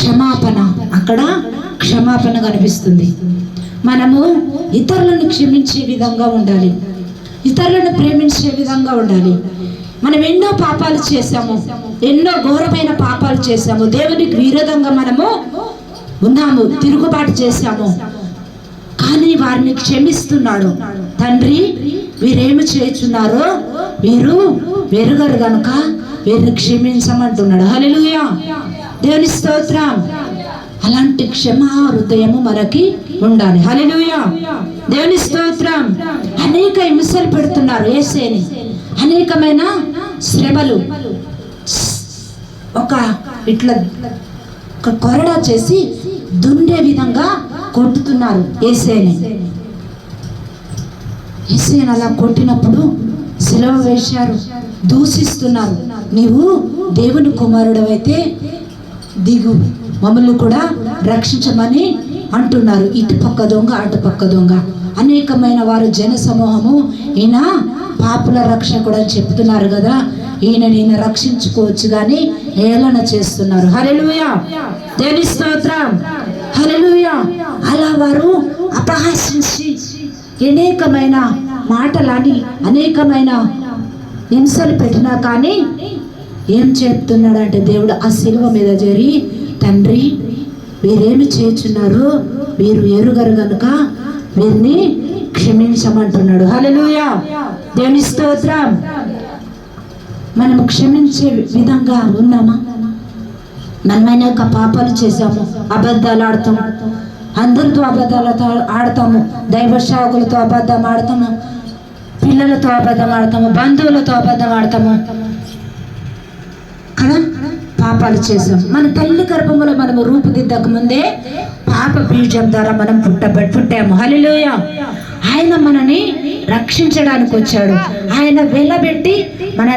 క్షమాపణ, అక్కడ క్షమాపణ కనిపిస్తుంది. మనము ఇతరులను క్షమించే విధంగా ఉండాలి, ఇతరులను ప్రేమించే విధంగా ఉండాలి. మనం ఎన్నో పాపాలు చేశాము, ఎన్నో ఘోరమైన పాపాలు చేశాము, దేవునికి విరోధంగా మనము ఉన్నాము, తిరుగుబాటు చేశాము. కానీ వారిని క్షమిస్తున్నాడు. తండ్రి, వీరేమి చేయుచున్నారో వీరు వెరుగరు గనుక వీరిని క్షమించమంటున్నాడు. హల్లెలూయా, దేవుని స్తోత్రం. అలాంటి క్షమా హృదయము మనకి ఉండాలి. హల్లెలూయా, దేవుని స్తోత్రం. అనేక హింసలు పెడుతున్నారు యేసేని, అనేకమైన శ్రమలు. ఇట్లా ఒక కొరడా చేసి దుండే విధంగా కొట్టుతున్నారు యేసేని. యేసేని అలా కొట్టినప్పుడు శిలువ వేశారు, దూషిస్తున్నారు. నీవు దేవుని కుమారుడు అయితే దిగు, మమ్మల్ని కూడా రక్షించమని అంటున్నారు. ఇటు పక్క దొంగ, అటు పక్క దొంగ. అనేకమైన వారు జన సమూహము ఈయన పాపుల రక్షకుడు అని చెప్తున్నారు కదా, ఈయన రక్షించుకోవచ్చు కానీ హేళన చేస్తున్నారు. హల్లెలూయా, దేవుని స్తోత్రం. హల్లెలూయా. అలా వారు అపహాసించి అనేకమైన మాటలని అనేకమైన హింసలు పెట్టినా కానీ ఏం చెప్తున్నాడంటే దేవుడు ఆ శిలువ మీద చేరి, తండ్రి, వీరేమి చేస్తున్నారు, వీరు ఎరుగరు గనుక వీరిని క్షమించమంటున్నాడు. హల్లెలూయా, దేవుని స్తోత్రం. మనము క్షమించే విధంగా ఉన్నామా? మనమైన ఒక పాపాలు చేశాము, అబద్ధాలు ఆడతాము, అందరితో అబద్ధాలతో ఆడతాము, దైవ సేవకులతో అబద్ధం ఆడతాము, పిల్లలతో అబద్ధం ఆడతాము, బంధువులతో అబద్ధం ఆడతాము కదా. పాపాలు చేసాం. మన తల్లి గర్భంలో మనము రూపుదిద్దక ముందే పాప బీజం ద్వారా మనం పుట్టాము. హల్లెలూయా. ఆయన మనని రక్షించడానికి వచ్చాడు. ఆయన వెలబెట్టి మన